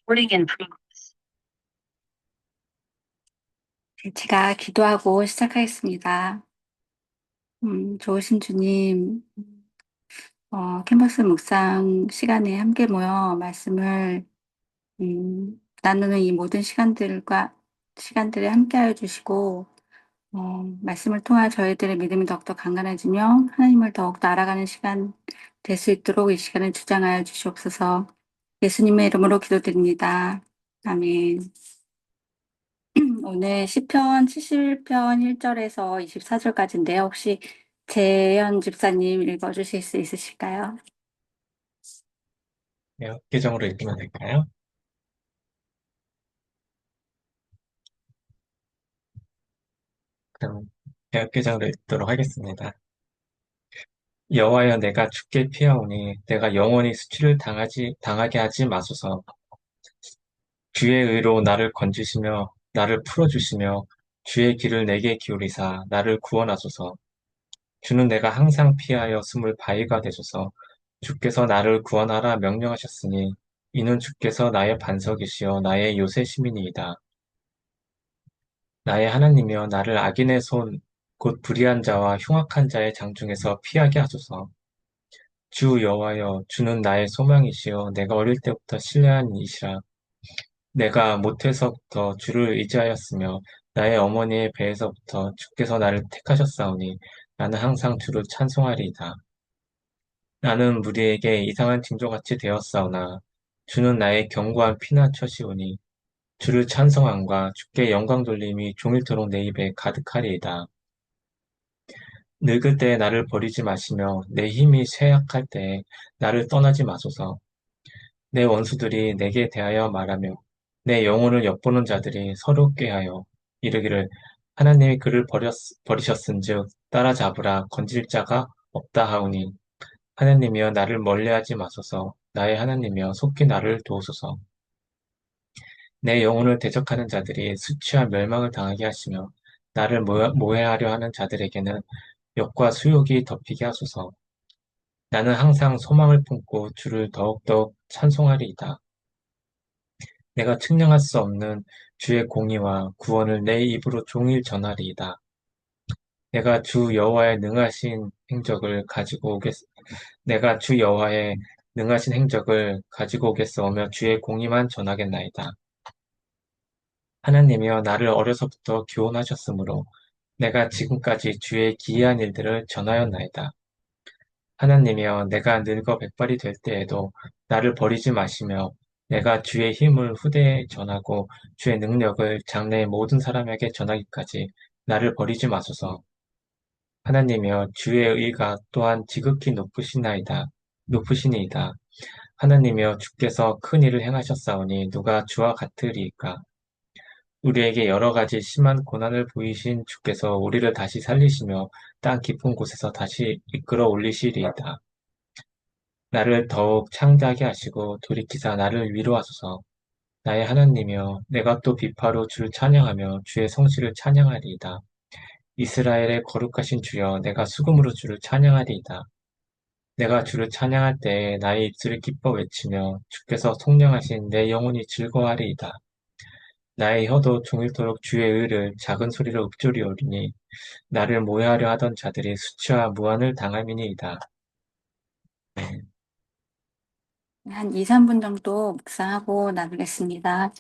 Recording in progress. 제가 기도하고 시작하겠습니다. 좋으신 주님, 캠퍼스 묵상 시간에 함께 모여 말씀을 나누는 이 모든 시간들에 함께하여 주시고, 말씀을 통해 저희들의 믿음이 더욱더 강건해지며 하나님을 더욱더 알아가는 시간 될 수 있도록 이 시간을 주장하여 주시옵소서. 예수님의 이름으로 기도드립니다. 아멘. 오늘 시편 71편 1절에서 24절까지인데요. 혹시 재현 집사님 읽어주실 수 있으실까요? 네, 계정으로 읽으면 될까요? 그럼 대학 계정으로 읽도록 하겠습니다. 여호와여, 내가 주께 피하오니 내가 영원히 수치를 당하게 하지 마소서. 주의 의로 나를 건지시며 나를 풀어주시며 주의 길을 내게 기울이사 나를 구원하소서. 주는 내가 항상 피하여 숨을 바위가 되소서. 주께서 나를 구원하라 명령하셨으니 이는 주께서 나의 반석이시여 나의 요새 시민이이다. 나의 하나님이여, 나를 악인의 손, 곧 불의한 자와 흉악한 자의 장중에서 피하게 하소서. 주 여호와여, 주는 나의 소망이시여 내가 어릴 때부터 신뢰한 이시라. 내가 모태서부터 주를 의지하였으며 나의 어머니의 배에서부터 주께서 나를 택하셨사오니 나는 항상 주를 찬송하리이다. 나는 무리에게 이상한 징조같이 되었사오나 주는 나의 견고한 피난처시오니 주를 찬송함과 주께 영광 돌림이 종일토록 내 입에 가득하리이다. 늙을 때에 나를 버리지 마시며 내 힘이 쇠약할 때에 나를 떠나지 마소서. 내 원수들이 내게 대하여 말하며 내 영혼을 엿보는 자들이 서로 꾀하여 이르기를 하나님이 그를 버리셨은즉 따라잡으라 건질 자가 없다 하오니 하나님이여 나를 멀리하지 마소서. 나의 하나님이여 속히 나를 도우소서. 내 영혼을 대적하는 자들이 수치와 멸망을 당하게 하시며 나를 모해하려 하는 자들에게는 역과 수욕이 덮이게 하소서. 나는 항상 소망을 품고 주를 더욱더욱 찬송하리이다. 내가 측량할 수 없는 주의 공의와 구원을 내 입으로 종일 전하리이다. 내가 주 여호와의 능하신 행적을 가지고 오겠, 내가 주 여호와의 능하신 행적을 가지고 오겠사오며 주의 공의만 전하겠나이다. 하나님이여 나를 어려서부터 교훈하셨으므로 내가 지금까지 주의 기이한 일들을 전하였나이다. 하나님이여 내가 늙어 백발이 될 때에도 나를 버리지 마시며 내가 주의 힘을 후대에 전하고 주의 능력을 장래의 모든 사람에게 전하기까지 나를 버리지 마소서. 하나님이여 주의 의가 또한 지극히 높으시니이다. 하나님이여 주께서 큰 일을 행하셨사오니 누가 주와 같으리이까. 우리에게 여러 가지 심한 고난을 보이신 주께서 우리를 다시 살리시며 땅 깊은 곳에서 다시 이끌어 올리시리이다. 나를 더욱 창대하게 하시고 돌이키사 나를 위로하소서. 나의 하나님이여, 내가 또 비파로 주를 찬양하며 주의 성실을 찬양하리이다. 이스라엘의 거룩하신 주여, 내가 수금으로 주를 찬양하리이다. 내가 주를 찬양할 때에 나의 입술을 기뻐 외치며 주께서 통령하신 내 영혼이 즐거워하리이다. 나의 혀도 종일토록 주의 의를 작은 소리로 읊조리오리니 나를 모해하려 하던 자들이 수치와 무한을 당함이니이다. 한 2, 3분 정도 묵상하고 나누겠습니다.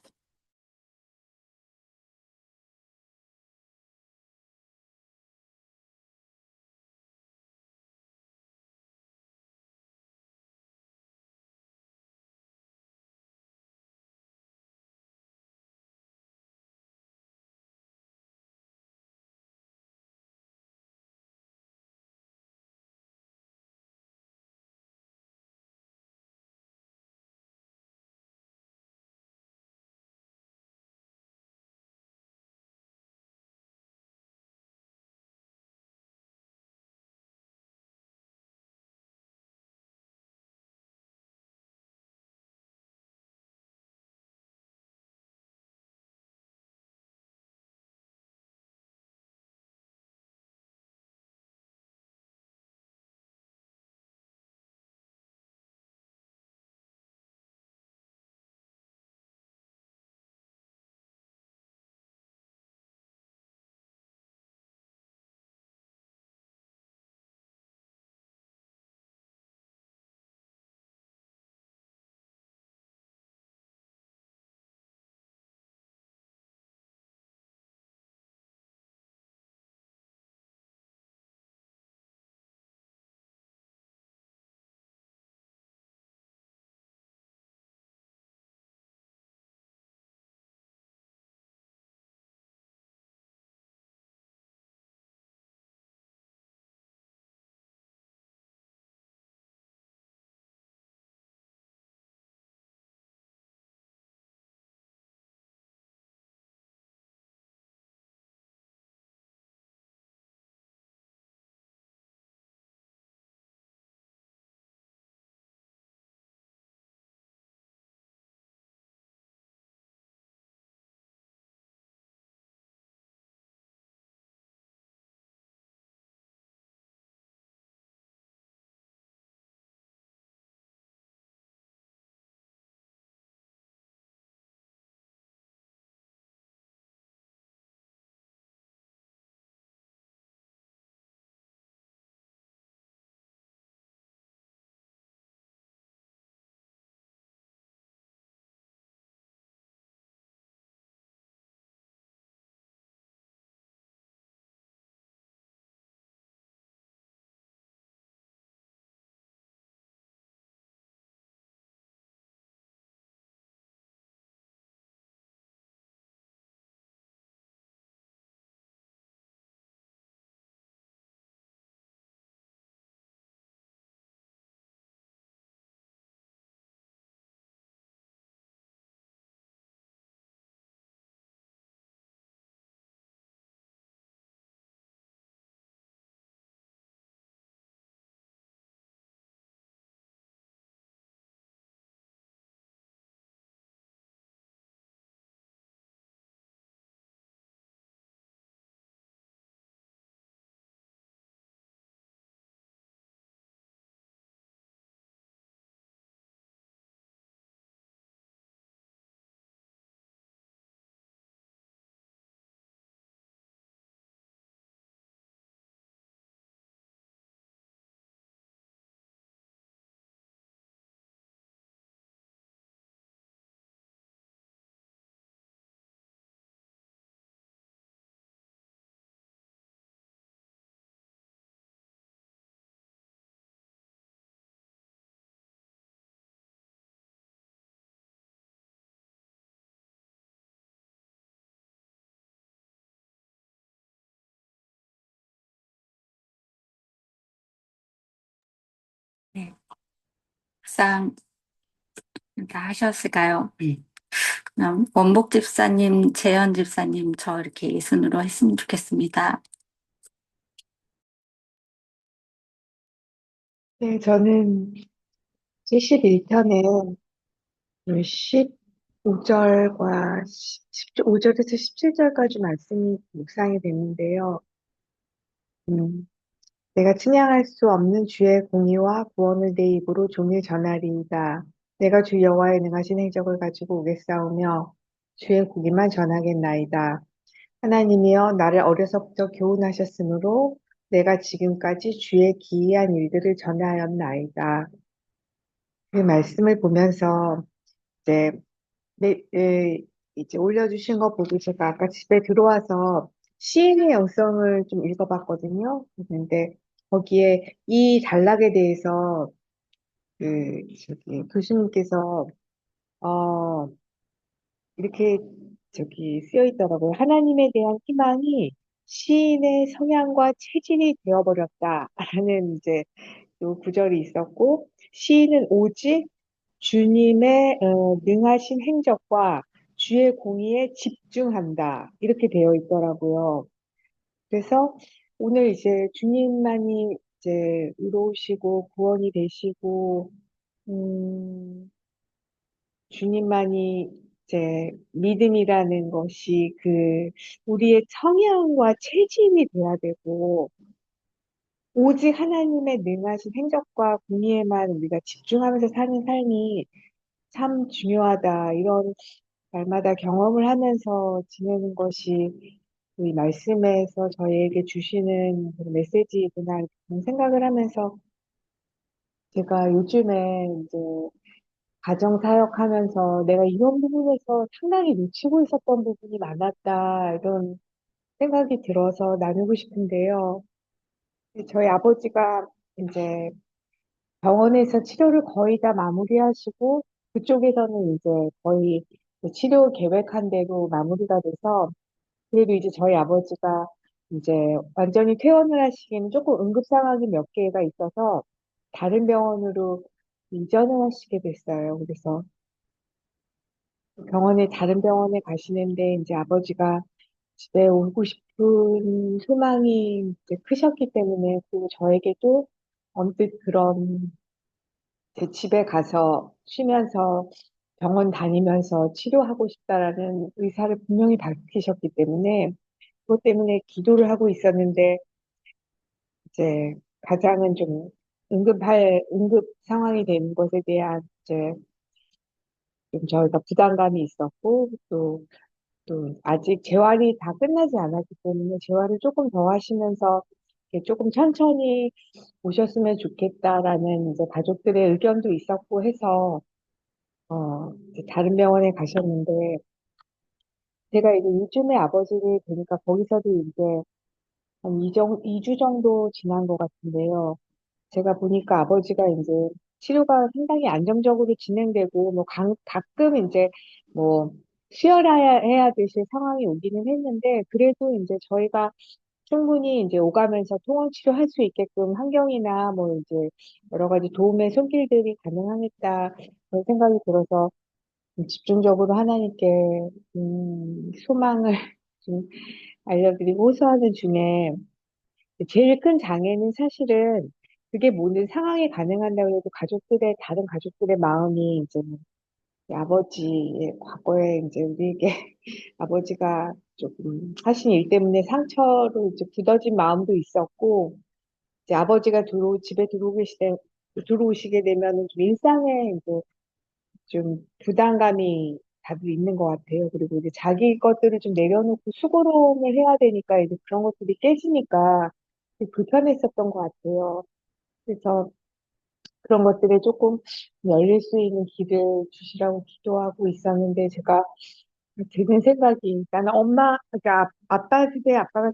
묵상 다 하셨을까요? 그럼 원복 집사님, 재현 집사님, 저 이렇게 예순으로 했으면 좋겠습니다. 네, 저는 71편에 15절과 5절에서 17절까지 말씀이 묵상이 됐는데요. 음, 내가 찬양할 수 없는 주의 공의와 구원을 내 입으로 종일 전하리이다. 내가 주 여호와의 능하신 행적을 가지고 오겠사오며 주의 고기만 전하겠나이다. 하나님이여 나를 어려서부터 교훈하셨으므로 내가 지금까지 주의 기이한 일들을 전하였나이다. 그 말씀을 보면서 이제 이제 올려주신 거 보고 제가 아까 집에 들어와서 시인의 영성을 좀 읽어봤거든요. 근데 거기에 이 단락에 대해서 교수님께서 어, 이렇게 쓰여 있더라고요. 하나님에 대한 희망이 시인의 성향과 체질이 되어버렸다라는 이제 또 구절이 있었고, 시인은 오직 주님의 능하신 행적과 주의 공의에 집중한다. 이렇게 되어 있더라고요. 그래서 오늘 이제 주님만이 이제 의로우시고 구원이 되시고, 음, 주님만이 이제 믿음이라는 것이 우리의 성향과 체질이 돼야 되고, 오직 하나님의 능하신 행적과 공의에만 우리가 집중하면서 사는 삶이 참 중요하다. 이런 날마다 경험을 하면서 지내는 것이 이 말씀에서 저희에게 주시는 그런 메시지구나, 이런 생각을 하면서 제가 요즘에 이제 가정사역하면서 내가 이런 부분에서 상당히 놓치고 있었던 부분이 많았다. 이런 생각이 들어서 나누고 싶은데요. 저희 아버지가 이제 병원에서 치료를 거의 다 마무리하시고 그쪽에서는 이제 거의 치료 계획한 대로 마무리가 돼서 그래도 이제 저희 아버지가 이제 완전히 퇴원을 하시기는 조금 응급 상황이 몇 개가 있어서 다른 병원으로 이전을 하시게 됐어요. 그래서 다른 병원에 가시는데 이제 아버지가 집에 오고 싶은 소망이 이제 크셨기 때문에 그리고 저에게도 언뜻 그런 제 집에 가서 쉬면서 병원 다니면서 치료하고 싶다라는 의사를 분명히 밝히셨기 때문에 그것 때문에 기도를 하고 있었는데 이제 가장은 좀 응급 상황이 된 것에 대한 이제 좀 저희가 부담감이 있었고 또 아직 재활이 다 끝나지 않았기 때문에 재활을 조금 더 하시면서 이렇게 조금 천천히 오셨으면 좋겠다라는 이제 가족들의 의견도 있었고 해서 이제 다른 병원에 가셨는데, 제가 이제 요즘에 아버지를 뵈니까 거기서도 이제 한 2주 정도 지난 것 같은데요. 제가 보니까 아버지가 이제 치료가 상당히 안정적으로 진행되고, 뭐, 가끔 이제 뭐, 수혈해야 되실 상황이 오기는 했는데, 그래도 이제 저희가 충분히 이제 오가면서 통원 치료할 수 있게끔 환경이나 뭐 이제 여러 가지 도움의 손길들이 가능하겠다, 그런 생각이 들어서 집중적으로 하나님께 소망을 좀 알려드리고 호소하는 중에 제일 큰 장애는 사실은 그게 모든 상황이 가능한다고 해도 다른 가족들의 마음이 이제 아버지의 과거에 이제 우리에게 아버지가 조금 하신 일 때문에 상처로 이제 굳어진 마음도 있었고, 이제 아버지가 집에 들어오시게 되면은 좀 일상에 이제 좀 부담감이 다들 있는 것 같아요. 그리고 이제 자기 것들을 좀 내려놓고 수고로움을 해야 되니까 이제 그런 것들이 깨지니까 되게 불편했었던 것 같아요. 그래서 그런 것들에 조금 열릴 수 있는 길을 주시라고 기도하고 있었는데 제가 드는 생각이 나는 그러니까 아빠 세대 아빠가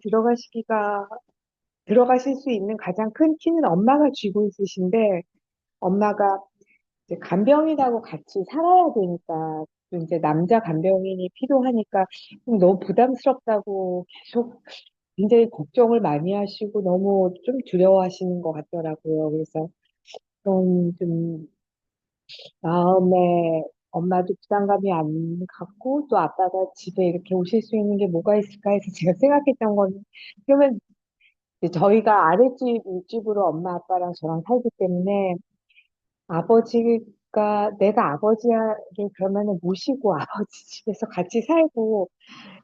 들어가실 수 있는 가장 큰 키는 엄마가 쥐고 있으신데 엄마가 이제 간병인하고 같이 살아야 되니까 또 이제 남자 간병인이 필요하니까 너무 부담스럽다고 계속 굉장히 걱정을 많이 하시고 너무 좀 두려워하시는 것 같더라고요. 그래서 그런 좀 마음에 엄마도 부담감이 안 갖고 또 아빠가 집에 이렇게 오실 수 있는 게 뭐가 있을까 해서 제가 생각했던 거는 그러면 이제 저희가 아랫집, 윗집으로 엄마 아빠랑 저랑 살기 때문에 아버지가 내가 아버지를 그러면은 모시고 아버지 집에서 같이 살고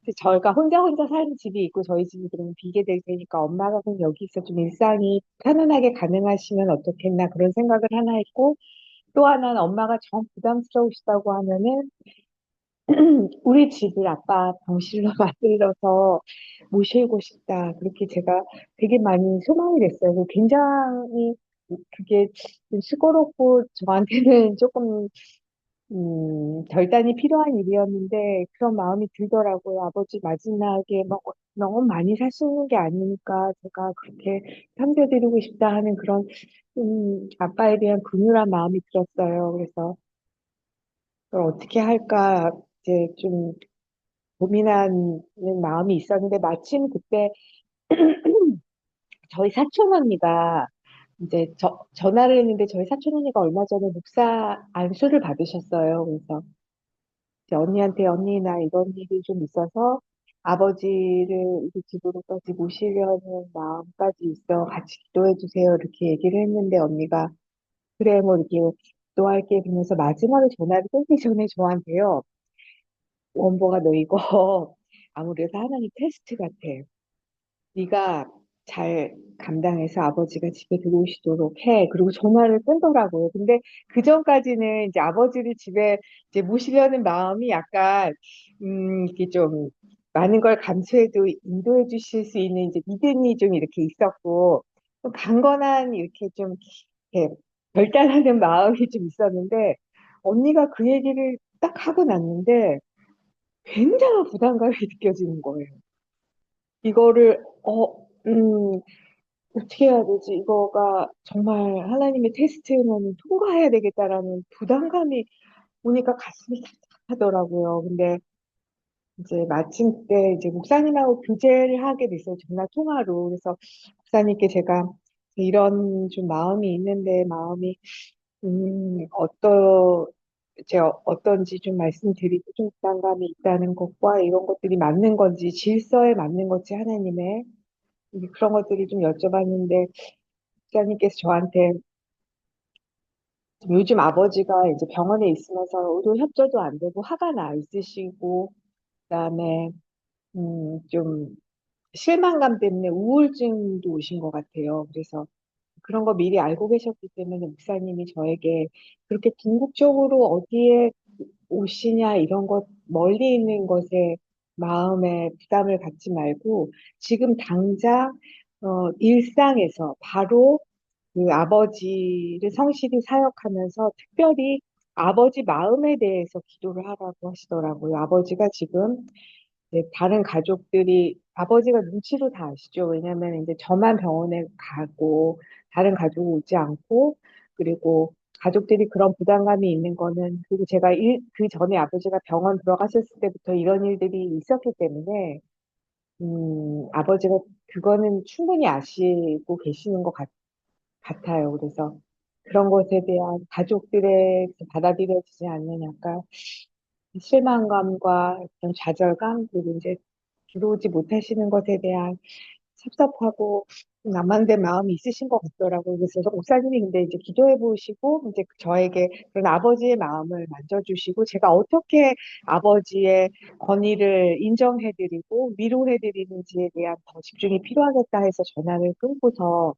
이제 저희가 혼자 사는 집이 있고 저희 집이 그러면 비게 될 테니까 엄마가 그럼 여기서 좀 일상이 편안하게 가능하시면 어떻겠나 그런 생각을 하나 했고 또 하나는 엄마가 정 부담스러우시다고 하면은 우리 집을 아빠 병실로 만들어서 모시고 싶다. 그렇게 제가 되게 많이 소망이 됐어요. 굉장히 그게 좀 수고롭고 저한테는 조금 결단이 필요한 일이었는데 그런 마음이 들더라고요. 아버지 마지막에 막 너무 많이 사시는 게 아니니까 제가 그렇게 섬겨드리고 싶다 하는 그런 아빠에 대한 긍휼한 마음이 들었어요. 그래서 그걸 어떻게 할까 이제 좀 고민하는 마음이 있었는데 마침 그때 저희 사촌 언니가 이제 전화를 했는데 저희 사촌 언니가 얼마 전에 목사 안수를 받으셨어요. 그래서 이제 언니한테 언니 나 이런 일이 좀 있어서 아버지를 우리 집으로까지 모시려는 마음까지 있어 같이 기도해 주세요 이렇게 얘기를 했는데 언니가 그래 뭐 이렇게 기도할게 그러면서 마지막에 전화를 끊기 전에 저한테요 원보가 너 이거 아무래도 하나님 테스트 같아. 네가 잘 감당해서 아버지가 집에 들어오시도록 해. 그리고 전화를 끊더라고요. 근데 그 전까지는 이제 아버지를 집에 이제 모시려는 마음이 약간, 이렇게 좀 많은 걸 감수해도 인도해 주실 수 있는 이제 믿음이 좀 이렇게 있었고, 좀 강건한 이렇게 좀, 이렇게 결단하는 마음이 좀 있었는데, 언니가 그 얘기를 딱 하고 났는데, 굉장한 부담감이 느껴지는 거예요. 이거를, 어떻게 해야 되지? 이거가 정말 하나님의 테스트는 통과해야 되겠다라는 부담감이 오니까 가슴이 탁탁하더라고요. 근데 이제 마침 때 이제 목사님하고 교제를 하게 됐어요. 전화 통화로. 그래서 목사님께 제가 이런 좀 마음이 있는데 마음이 어떤지 좀 말씀드리고 좀 부담감이 있다는 것과 이런 것들이 맞는 건지 질서에 맞는 건지 하나님의 이제 그런 것들이 좀 여쭤봤는데 목사님께서 저한테 요즘 아버지가 이제 병원에 있으면서 의료 협조도 안 되고 화가 나 있으시고 그다음에 좀 실망감 때문에 우울증도 오신 것 같아요. 그래서 그런 거 미리 알고 계셨기 때문에 목사님이 저에게 그렇게 궁극적으로 어디에 오시냐 이런 것 멀리 있는 것에 마음에 부담을 갖지 말고 지금 당장 일상에서 바로 그 아버지를 성실히 사역하면서 특별히 아버지 마음에 대해서 기도를 하라고 하시더라고요. 아버지가 지금 이제 다른 가족들이 아버지가 눈치로 다 아시죠. 왜냐하면 이제 저만 병원에 가고 다른 가족 오지 않고 그리고 가족들이 그런 부담감이 있는 거는 그리고 제가 그 전에 아버지가 병원 들어가셨을 때부터 이런 일들이 있었기 때문에 아버지가 그거는 충분히 아시고 계시는 것 같아요. 그래서 그런 것에 대한 가족들의 받아들여지지 않는 약간 실망감과 어떤 좌절감, 그리고 이제 들어오지 못하시는 것에 대한 섭섭하고 남한된 마음이 있으신 것 같더라고요. 그래서 목사님이 근데 이제 기도해 보시고 이제 저에게 그런 아버지의 마음을 만져주시고 제가 어떻게 아버지의 권위를 인정해 드리고 위로해 드리는지에 대한 더 집중이 필요하겠다 해서 전화를 끊고서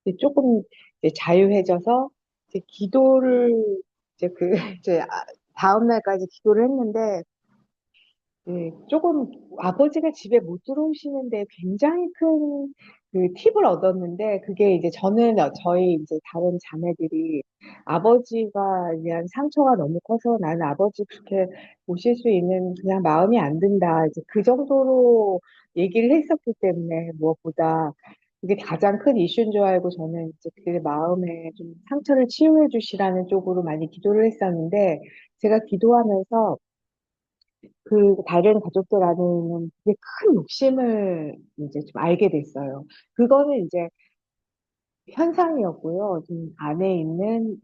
이제 조금 이제 자유해져서 이제 기도를 이제 그 이제 다음 날까지 기도를 했는데 네, 조금 아버지가 집에 못 들어오시는데 굉장히 큰 그 팁을 얻었는데 그게 이제 저는 저희 이제 다른 자매들이 아버지가 대한 상처가 너무 커서 나는 아버지 그렇게 모실 수 있는 그냥 마음이 안 든다. 이제 그 정도로 얘기를 했었기 때문에 무엇보다 그게 가장 큰 이슈인 줄 알고 저는 이제 그 마음에 좀 상처를 치유해 주시라는 쪽으로 많이 기도를 했었는데 제가 기도하면서 그 다른 가족들 안에는 되게 큰 욕심을 이제 좀 알게 됐어요. 그거는 이제 현상이었고요. 좀 안에 있는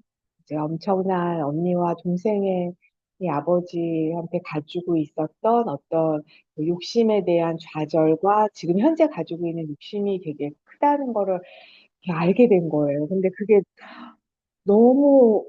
이제 엄청난 언니와 동생의 이 아버지한테 가지고 있었던 어떤 그 욕심에 대한 좌절과 지금 현재 가지고 있는 욕심이 되게 크다는 거를 이렇게 알게 된 거예요. 근데 그게 너무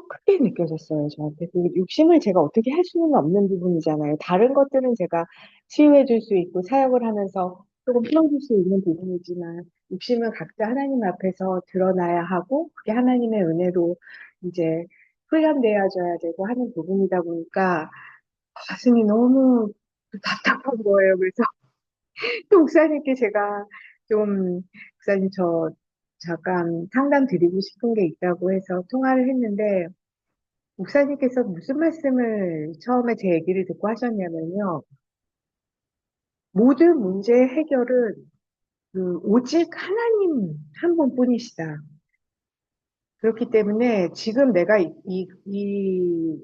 크게 느껴졌어요, 저한테. 그 욕심을 제가 어떻게 할 수는 없는 부분이잖아요. 다른 것들은 제가 치유해 줄 수 있고 사역을 하면서 조금 풀어줄 수 있는 부분이지만 욕심은 각자 하나님 앞에서 드러나야 하고 그게 하나님의 은혜로 이제 훈련되어져야 되고 하는 부분이다 보니까 가슴이 너무 답답한 거예요. 그래서 또 목사님께 제가 좀 목사님 저 잠깐 상담 드리고 싶은 게 있다고 해서 통화를 했는데 목사님께서 무슨 말씀을 처음에 제 얘기를 듣고 하셨냐면요. 모든 문제의 해결은 그 오직 하나님 한 분뿐이시다. 그렇기 때문에 지금 내가 이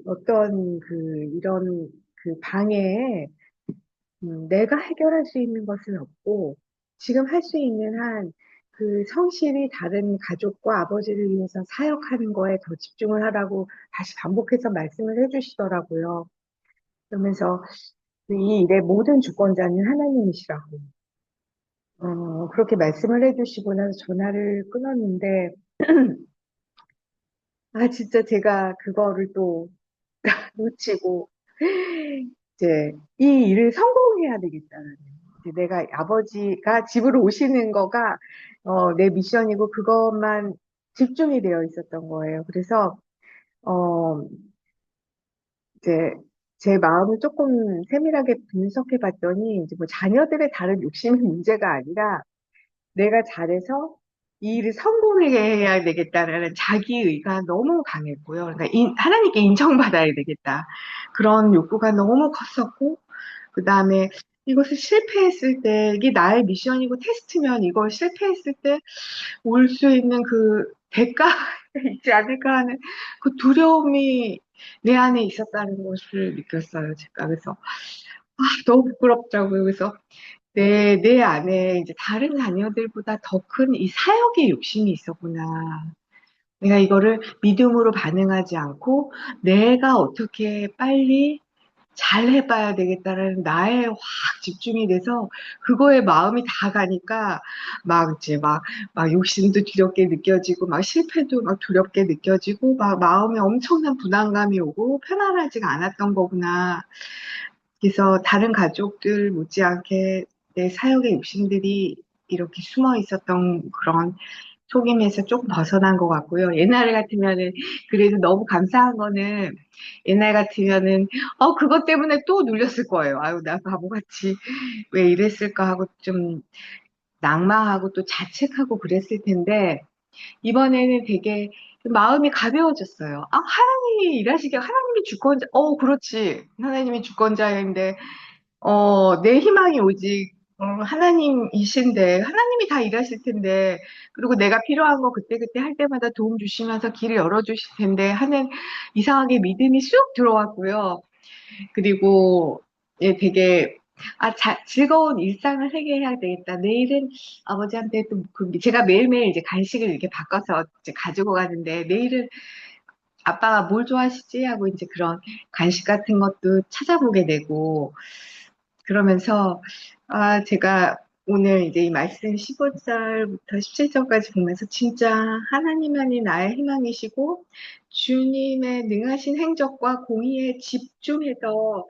어떤 그 이런 그 방해에 내가 해결할 수 있는 것은 없고 지금 할 수 있는 한 그 성실히 다른 가족과 아버지를 위해서 사역하는 거에 더 집중을 하라고 다시 반복해서 말씀을 해주시더라고요. 그러면서 이 일의 모든 주권자는 하나님이시라고. 그렇게 말씀을 해주시고 나서 전화를 끊었는데, 아, 진짜 제가 그거를 또 놓치고, 이제 이 일을 성공해야 되겠다는. 이제 내가 아버지가 집으로 오시는 거가, 내 미션이고 그것만 집중이 되어 있었던 거예요. 그래서, 어, 이제 제 마음을 조금 세밀하게 분석해 봤더니, 이제 뭐 자녀들의 다른 욕심의 문제가 아니라, 내가 잘해서 이 일을 성공하게 해야 되겠다라는 자기의가 너무 강했고요. 그러니까 하나님께 인정받아야 되겠다. 그런 욕구가 너무 컸었고, 그 다음에 이것을 실패했을 때, 이게 나의 미션이고 테스트면 이걸 실패했을 때 올 수 있는 그 대가가 있지 않을까 하는 그 두려움이 내 안에 있었다는 것을 느꼈어요. 제가. 그래서, 너무 부끄럽더라고요. 그래서 내 안에 이제 다른 자녀들보다 더 큰 이 사역의 욕심이 있었구나. 내가 이거를 믿음으로 반응하지 않고 내가 어떻게 빨리 잘 해봐야 되겠다라는 나에 확 집중이 돼서 그거에 마음이 다 가니까 막 이제 막 욕심도 두렵게 느껴지고 막 실패도 막 두렵게 느껴지고 막 마음에 엄청난 부담감이 오고 편안하지가 않았던 거구나. 그래서 다른 가족들 못지않게 내 사역의 욕심들이 이렇게 숨어 있었던 그런 속임에서 조금 벗어난 것 같고요. 옛날 같으면은, 그래도 너무 감사한 거는, 옛날 같으면은, 그것 때문에 또 눌렸을 거예요. 아유, 나 바보같이 왜 이랬을까 하고 좀 낙망하고 또 자책하고 그랬을 텐데, 이번에는 되게 마음이 가벼워졌어요. 하나님이 일하시게, 하나님이 주권자, 그렇지. 하나님이 주권자인데, 내 희망이 오직 하나님이신데, 하나님이 다 일하실 텐데, 그리고 내가 필요한 거 그때그때 할 때마다 도움 주시면서 길을 열어주실 텐데 하는 이상하게 믿음이 쑥 들어왔고요. 그리고, 예, 되게, 즐거운 일상을 해결해야 되겠다. 내일은 아버지한테 또, 제가 매일매일 이제 간식을 이렇게 바꿔서 이제 가지고 가는데, 내일은 아빠가 뭘 좋아하시지? 하고 이제 그런 간식 같은 것도 찾아보게 되고, 그러면서, 제가 오늘 이제 이 말씀 15절부터 17절까지 보면서 진짜 하나님만이 나의 희망이시고, 주님의 능하신 행적과 공의에 집중해서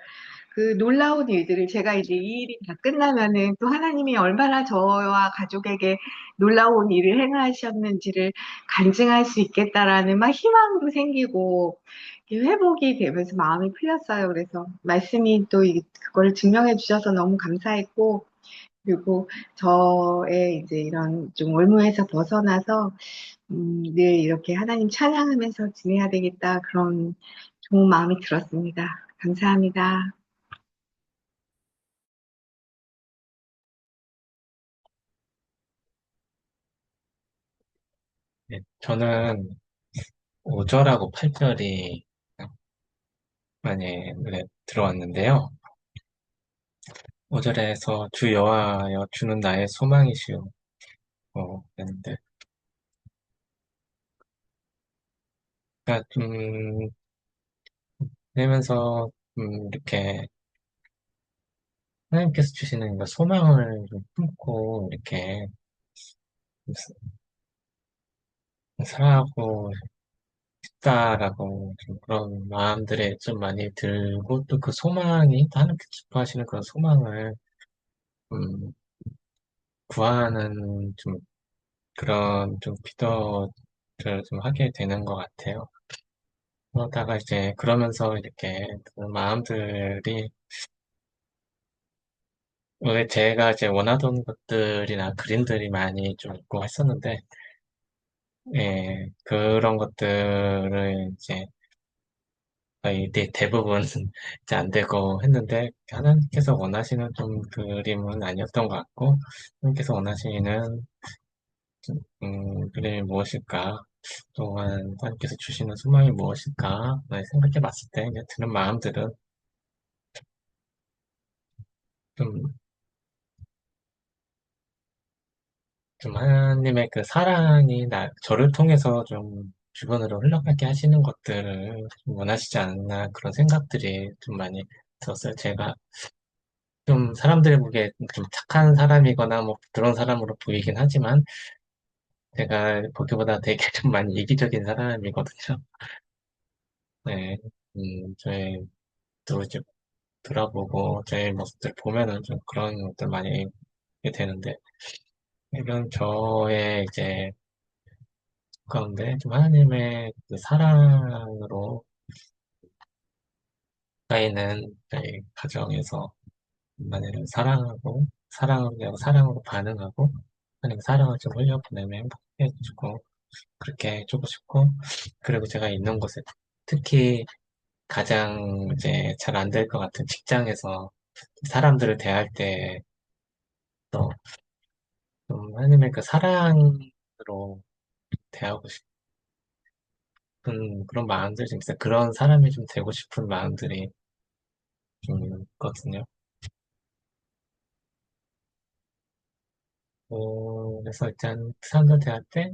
그 놀라운 일들을 제가 이제 이 일이 다 끝나면은 또 하나님이 얼마나 저와 가족에게 놀라운 일을 행하셨는지를 간증할 수 있겠다라는 막 희망도 생기고 회복이 되면서 마음이 풀렸어요. 그래서 말씀이 또 그걸 증명해 주셔서 너무 감사했고 그리고 저의 이제 이런 좀 올무에서 벗어나서 늘 이렇게 하나님 찬양하면서 지내야 되겠다 그런 좋은 마음이 들었습니다. 감사합니다. 네, 저는 5절하고 8절이 많이 들어왔는데요. 5절에서 주 여호와여 주는 나의 소망이시오. 그랬는데 그러니까 내면서 이렇게 하나님께서 주시는 그 소망을 좀 품고 이렇게 살아가고 싶다라고 좀 그런 마음들에 좀 많이 들고 또 그 소망이 또 하나님께 기뻐하시는 그런 소망을 음, 구하는 좀 그런 좀 기도를 좀 하게 되는 것 같아요. 그러다가 이제 그러면서 이렇게 그 마음들이 왜 제가 이제 원하던 것들이나 그림들이 많이 좀 있고 했었는데 예, 그런 것들을 이제 거의 대부분 이제 안 되고 했는데 하나님께서 원하시는 좀 그림은 아니었던 것 같고 하나님께서 원하시는 그림이 무엇일까? 또한 하나님께서 주시는 소망이 무엇일까? 생각해 봤을 때 이제 드는 마음들은 좀, 좀 하나님의 그 사랑이 저를 통해서 좀 주변으로 흘러가게 하시는 것들을 좀 원하시지 않나 그런 생각들이 좀 많이 들었어요. 제가 좀 사람들이 보기에 좀 착한 사람이거나 뭐 그런 사람으로 보이긴 하지만 제가 보기보다 되게 좀 많이 이기적인 사람이거든요. 네, 저희 또 이제 돌아보고 제 모습들 보면은 좀 그런 것들 많이 하게 되는데 이런 저의 이제 가운데 좀 하나님의 그 사랑으로 쌓이는 저희 가정에서 하나님을 사랑하고 사랑으로 내가 사랑으로 반응하고 하나님 사랑을 좀 흘려보내면 행복해지고 그렇게 해주고 싶고 그리고 제가 있는 곳에 특히 가장 이제 잘 안 될 것 같은 직장에서 사람들을 대할 때 또 좀 하나님의 그 사랑으로 대하고 싶은 그런 마음들 좀 있어요. 그런 사람이 좀 되고 싶은 마음들이 좀 있거든요. 그래서 일단 사람들 대할 때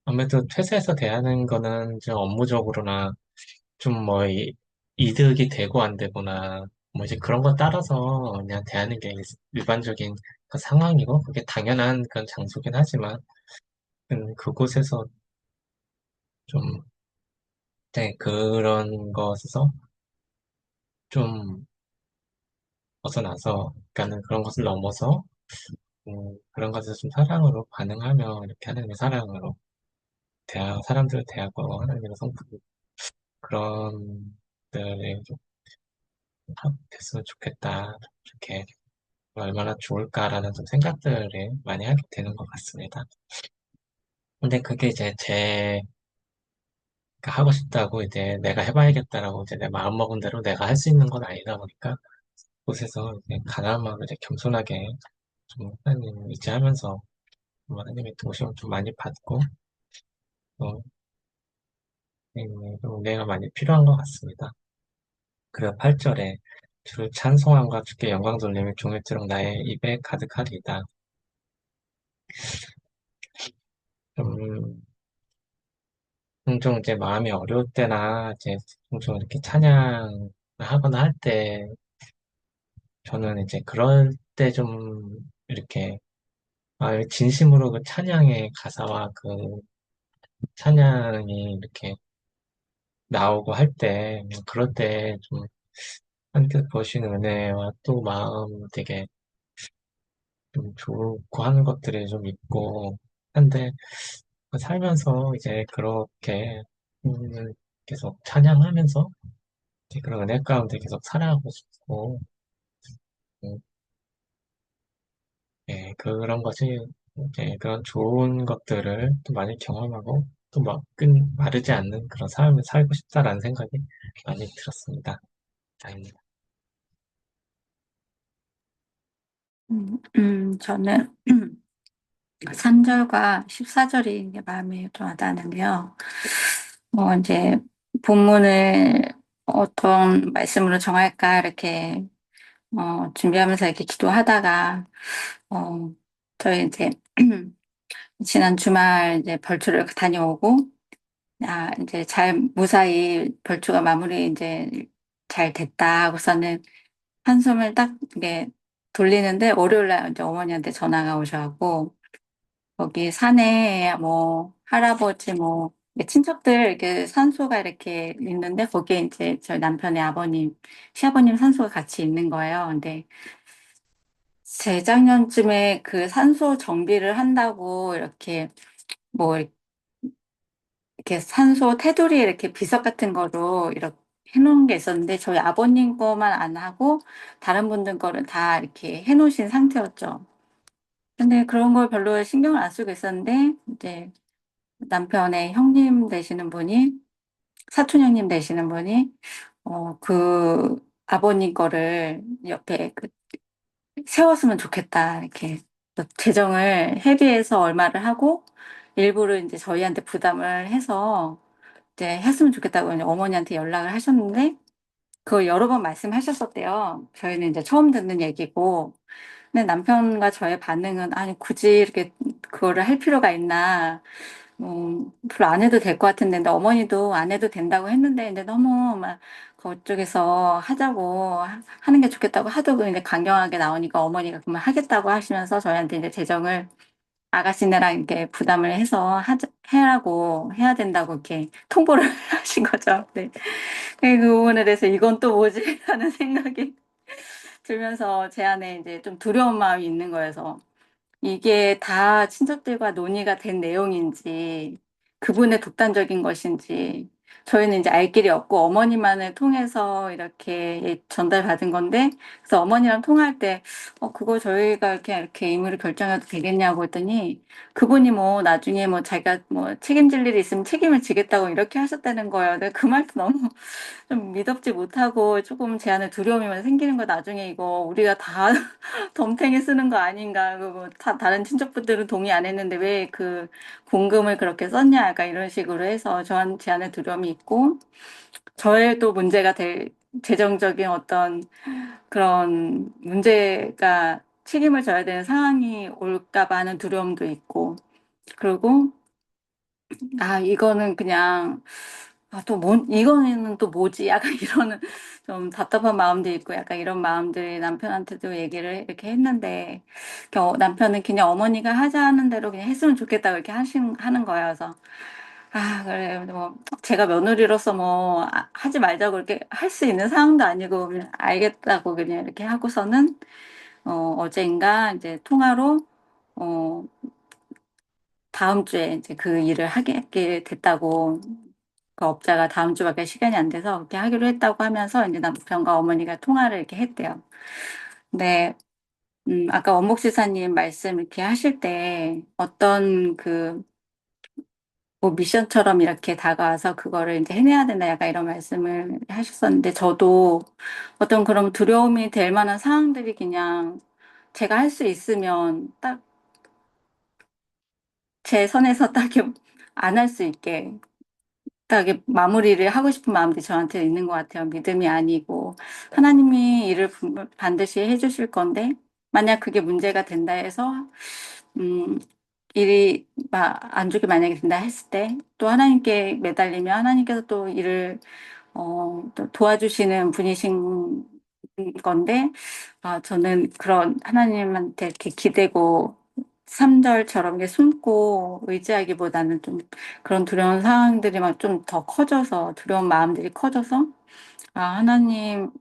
아무래도 회사에서 대하는 거는 좀 업무적으로나 좀 뭐 이득이 되고 안 되거나 뭐 이제 그런 거 따라서 그냥 대하는 게 일반적인 그 상황이고 그게 당연한 그런 장소긴 하지만 그곳에서 좀 네, 그런 것에서 좀 벗어나서 그러니까는 그런 것을 넘어서 그런 것에서 좀 사랑으로 반응하며 이렇게 하나님의 사랑으로 사람들을 대하고 하나님의 성품 그런 들이 좀 됐으면 좋겠다 이렇게 얼마나 좋을까라는 좀 생각들을 많이 하게 되는 것 같습니다. 근데 그게 이제 하고 싶다고 이제 내가 해봐야겠다라고 이제 내 마음먹은 대로 내가 할 수 있는 건 아니다 보니까 그곳에서 이제 가난한 마음을 이제 겸손하게 좀 하나님 의지하면서 좀 하나님의 도우심을 좀 많이 받고 또 좀 은혜가 많이 필요한 것 같습니다. 그리고 8절에 주를 찬송함과 주께 영광 돌림이 종일토록 나의 입에 가득하리이다. 좀 종종 이제 마음이 어려울 때나 이제 종종 이렇게 찬양을 하거나 할 때 저는 이제 그럴 때 좀 이렇게 진심으로 그 찬양의 가사와 그 찬양이 이렇게 나오고 할 때 그럴 때 좀 하나님께서 보시는 은혜와 또 마음 되게 좀 좋고 하는 것들이 좀 있고 한데 살면서 이제 그렇게 계속 찬양하면서 이제 그런 은혜 가운데 계속 살아가고 싶고 음, 예, 그런 것이 이제 그런 좋은 것들을 또 많이 경험하고 또 막 마르지 않는 그런 삶을 살고 싶다라는 생각이 많이 들었습니다. 다행입니다. 저는 3절과 14절이 마음에 좀 와닿는데요. 이제 본문을 어떤 말씀으로 정할까 이렇게 준비하면서 이렇게 기도하다가 어, 저희 이제 지난 주말 이제 벌초를 다녀오고 이제 잘 무사히 별초가 마무리 이제 잘 됐다 하고서는 한숨을 딱 이게 돌리는데 월요일 날 이제 어머니한테 전화가 오셔갖고 거기 산에 뭐 할아버지 뭐 친척들 이렇게 산소가 이렇게 있는데 거기에 이제 저희 남편의 아버님, 시아버님 산소가 같이 있는 거예요. 근데 재작년쯤에 그 산소 정비를 한다고 이렇게 뭐 이렇게 산소 테두리에 이렇게 비석 같은 거로 이렇게 해놓은 게 있었는데 저희 아버님 거만 안 하고 다른 분들 거를 다 이렇게 해놓으신 상태였죠. 근데 그런 걸 별로 신경을 안 쓰고 있었는데 이제 남편의 형님 되시는 분이 사촌 형님 되시는 분이 그 아버님 거를 옆에 그 세웠으면 좋겠다 이렇게 또 재정을 회비해서 얼마를 하고 일부를 이제 저희한테 부담을 해서 이제 했으면 좋겠다고 이제 어머니한테 연락을 하셨는데 그걸 여러 번 말씀하셨었대요. 저희는 이제 처음 듣는 얘기고. 근데 남편과 저의 반응은 아니 굳이 이렇게 그거를 할 필요가 있나. 별로 안 해도 될 것 같은데, 근데 어머니도 안 해도 된다고 했는데, 이제 너무 막 그쪽에서 하자고 하는 게 좋겠다고 하도 이제 강경하게 나오니까 어머니가 그만 하겠다고 하시면서 저희한테 이제 재정을 아가씨네랑 이렇게 부담을 해서 해라고 해야 된다고 이렇게 통보를 하신 거죠. 네. 그 부분에 대해서 이건 또 뭐지? 하는 생각이 들면서 제 안에 이제 좀 두려운 마음이 있는 거여서 이게 다 친척들과 논의가 된 내용인지 그분의 독단적인 것인지 저희는 이제 알 길이 없고 어머니만을 통해서 이렇게 전달받은 건데 그래서 어머니랑 통화할 때 그거 저희가 이렇게 임의로 결정해도 되겠냐고 했더니 그분이 뭐 나중에 뭐 자기가 뭐 책임질 일이 있으면 책임을 지겠다고 이렇게 하셨다는 거예요. 근데 그 말도 너무 좀 믿업지 못하고 조금 제 안에 두려움이 생기는 거 나중에 이거 우리가 다 덤탱이 쓰는 거 아닌가. 그리고 다른 친척분들은 동의 안 했는데 왜 그 공금을 그렇게 썼냐. 약간 이런 식으로 해서 제 안에 두려움이 있고 저의 또 문제가 될 재정적인 어떤 그런 문제가 책임을 져야 되는 상황이 올까 봐 하는 두려움도 있고 그리고 이거는 그냥 이거는 또 뭐지? 약간 이러는 좀 답답한 마음도 있고 약간 이런 마음들이 남편한테도 얘기를 이렇게 했는데 남편은 그냥 어머니가 하자는 대로 그냥 했으면 좋겠다고 이렇게 하는 거예요. 그래서 그래 뭐 제가 며느리로서 뭐 하지 말자고 이렇게 할 수 있는 상황도 아니고 그냥 알겠다고 그냥 이렇게 하고서는 어젠가 이제 통화로 어 다음 주에 이제 그 일을 하게 됐다고 그 업자가 다음 주밖에 시간이 안 돼서 그렇게 하기로 했다고 하면서 이제 남편과 어머니가 통화를 이렇게 했대요. 근데 아까 원복 지사님 말씀 이렇게 하실 때 어떤 뭐 미션처럼 이렇게 다가와서 그거를 이제 해내야 된다 약간 이런 말씀을 하셨었는데 저도 어떤 그런 두려움이 될 만한 상황들이 그냥 제가 할 수 있으면 딱 제 선에서 딱 안 할 수 있게 딱 이렇게 마무리를 하고 싶은 마음들이 저한테 있는 것 같아요. 믿음이 아니고 하나님이 일을 반드시 해주실 건데 만약 그게 문제가 된다 해서 음, 일이 안 좋게 만약에 된다 했을 때 또 하나님께 매달리면 하나님께서 또 일을 또 도와주시는 분이신 건데 저는 그런 하나님한테 이렇게 기대고 3절처럼 이렇게 숨고 의지하기보다는 좀 그런 두려운 상황들이 막 좀 더 커져서 두려운 마음들이 커져서 하나님께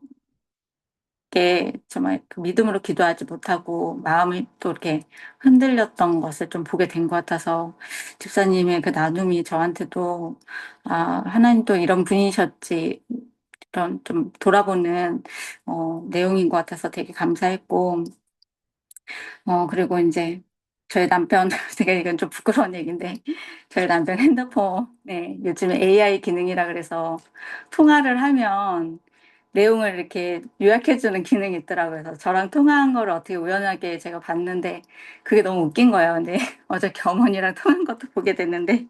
정말 그 믿음으로 기도하지 못하고 마음이 또 이렇게 흔들렸던 것을 좀 보게 된 것 같아서 집사님의 그 나눔이 저한테도 하나님 또 이런 분이셨지 그런 좀 돌아보는 내용인 것 같아서 되게 감사했고 그리고 이제 저희 남편, 되게 이건 좀 부끄러운 얘기인데, 저희 남편 핸드폰에 요즘에 AI 기능이라 그래서 통화를 하면 내용을 이렇게 요약해주는 기능이 있더라고요. 그래서 저랑 통화한 거를 어떻게 우연하게 제가 봤는데, 그게 너무 웃긴 거예요. 근데 어저께 어머니랑 통화한 것도 보게 됐는데,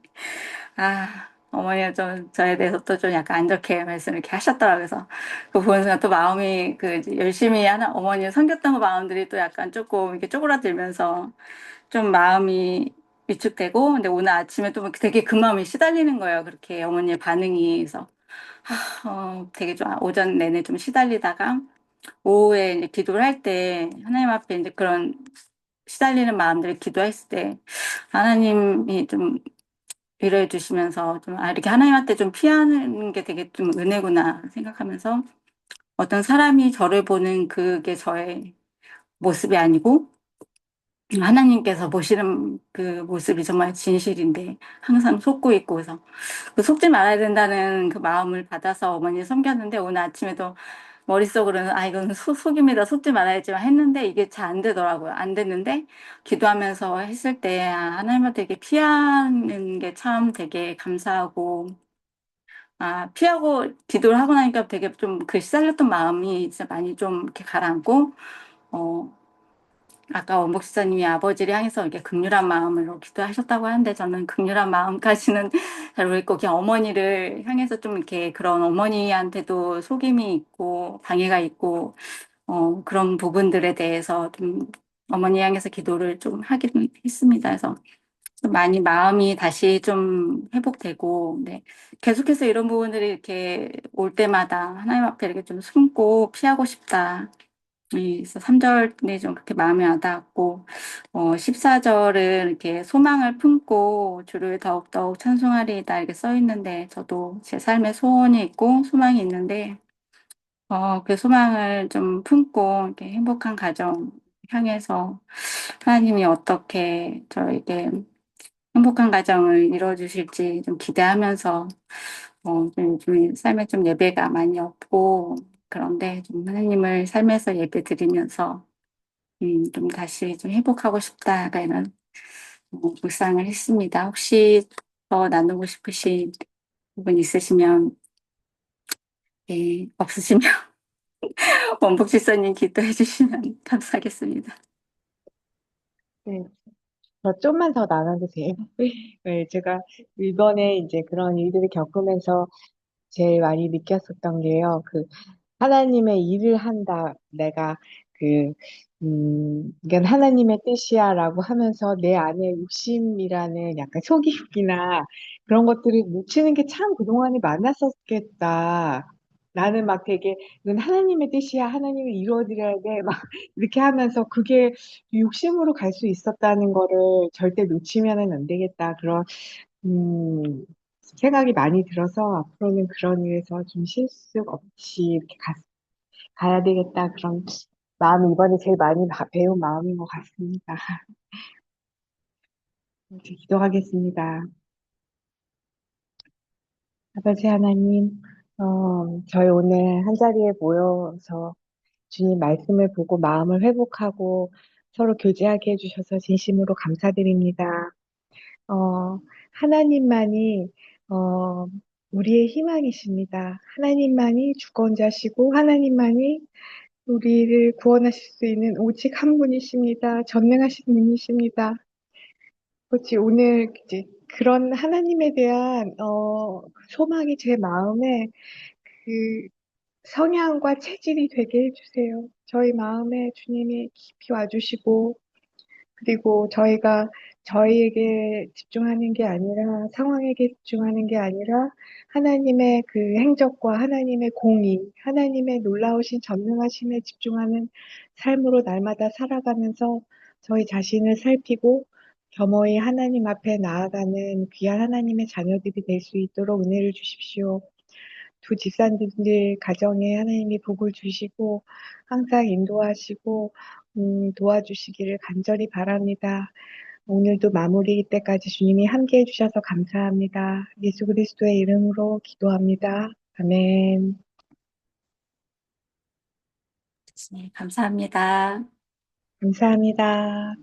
어머니가 좀 저에 대해서 또 좀 약간 안 좋게 말씀 이렇게 하셨더라고요. 그래서 그 보는 순간 또 마음이 이제 열심히 하는 어머니 섬겼던 그 마음들이 또 약간 조금 이렇게 쪼그라들면서 좀 마음이 위축되고, 근데 오늘 아침에 또 되게 그 마음이 시달리는 거예요. 그렇게 어머니의 반응이. 그래서, 되게 좀 오전 내내 좀 시달리다가, 오후에 이제 기도를 할 때, 하나님 앞에 이제 그런 시달리는 마음들을 기도했을 때, 하나님이 좀 위로해 주시면서, 좀, 이렇게 하나님한테 좀 피하는 게 되게 좀 은혜구나 생각하면서, 어떤 사람이 저를 보는 그게 저의 모습이 아니고, 하나님께서 보시는 그 모습이 정말 진실인데 항상 속고 있고 그래서 그 속지 말아야 된다는 그 마음을 받아서 어머니 섬겼는데 오늘 아침에도 머릿속으로는 이건 속입니다. 속지 말아야지만 했는데 이게 잘 안 되더라고요. 안 됐는데 기도하면서 했을 때 하나님한테 이렇게 피하는 게 참 되게 감사하고 피하고 기도를 하고 나니까 되게 좀 그 시달렸던 마음이 진짜 많이 좀 이렇게 가라앉고 어 아까 원복 지사님이 아버지를 향해서 이렇게 극률한 마음으로 기도하셨다고 하는데 저는 극률한 마음까지는 잘 모르겠고 그냥 어머니를 향해서 좀 이렇게 그런 어머니한테도 속임이 있고 방해가 있고 그런 부분들에 대해서 좀 어머니 향해서 기도를 좀 하긴 했습니다. 그래서 좀 많이 마음이 다시 좀 회복되고 네. 계속해서 이런 부분들이 이렇게 올 때마다 하나님 앞에 이렇게 좀 숨고 피하고 싶다. 그래서 3절이 좀 그렇게 마음에 와닿았고, 14절은 이렇게 소망을 품고 주를 더욱더욱 찬송하리이다 이렇게 써 있는데, 저도 제 삶에 소원이 있고 소망이 있는데, 그 소망을 좀 품고 이렇게 행복한 가정 향해서 하나님이 어떻게 저에게 행복한 가정을 이루어주실지 좀 기대하면서 좀 요즘 삶에 좀 예배가 많이 없고 그런데 좀 하나님을 삶에서 예배 드리면서 좀 다시 좀 회복하고 싶다가 이런 묵상을 했습니다. 혹시 더 나누고 싶으신 부분 있으시면 없으시면 원복 집사님 기도해 주시면 감사하겠습니다. 네, 저 좀만 더 나눠도 돼요? 네, 제가 이번에 이제 그런 일들을 겪으면서 제일 많이 느꼈었던 게요. 하나님의 일을 한다. 내가 그, 이건 하나님의 뜻이야라고 하면서 내 안에 욕심이라는 약간 속임이나 그런 것들을 묻히는 게 참 그동안에 많았었겠다. 나는 막 되게, 이건 하나님의 뜻이야. 하나님이 이루어드려야 돼. 막 이렇게 하면서 그게 욕심으로 갈 수 있었다는 거를 절대 놓치면은 안 되겠다. 음, 생각이 많이 들어서 앞으로는 그런 일에서 좀 실수 없이 이렇게 가야 되겠다. 그런 마음이 이번에 제일 많이 배운 마음인 것 같습니다. 이제 기도하겠습니다. 아버지 하나님, 저희 오늘 한자리에 모여서 주님 말씀을 보고 마음을 회복하고 서로 교제하게 해주셔서 진심으로 감사드립니다. 하나님만이, 어, 우리의 희망이십니다. 하나님만이 주권자시고, 하나님만이 우리를 구원하실 수 있는 오직 한 분이십니다. 전능하신 분이십니다. 그렇지, 오늘 이제 그런 하나님에 대한, 소망이 제 마음에 그 성향과 체질이 되게 해주세요. 저희 마음에 주님이 깊이 와주시고, 그리고 저희가 저희에게 집중하는 게 아니라 상황에게 집중하는 게 아니라 하나님의 그 행적과 하나님의 공의, 하나님의 놀라우신 전능하심에 집중하는 삶으로 날마다 살아가면서 저희 자신을 살피고 겸허히 하나님 앞에 나아가는 귀한 하나님의 자녀들이 될 수 있도록 은혜를 주십시오. 두 집사님들 가정에 하나님이 복을 주시고 항상 인도하시고 도와주시기를 간절히 바랍니다. 오늘도 마무리 때까지 주님이 함께 해주셔서 감사합니다. 예수 그리스도의 이름으로 기도합니다. 아멘. 네, 감사합니다. 감사합니다.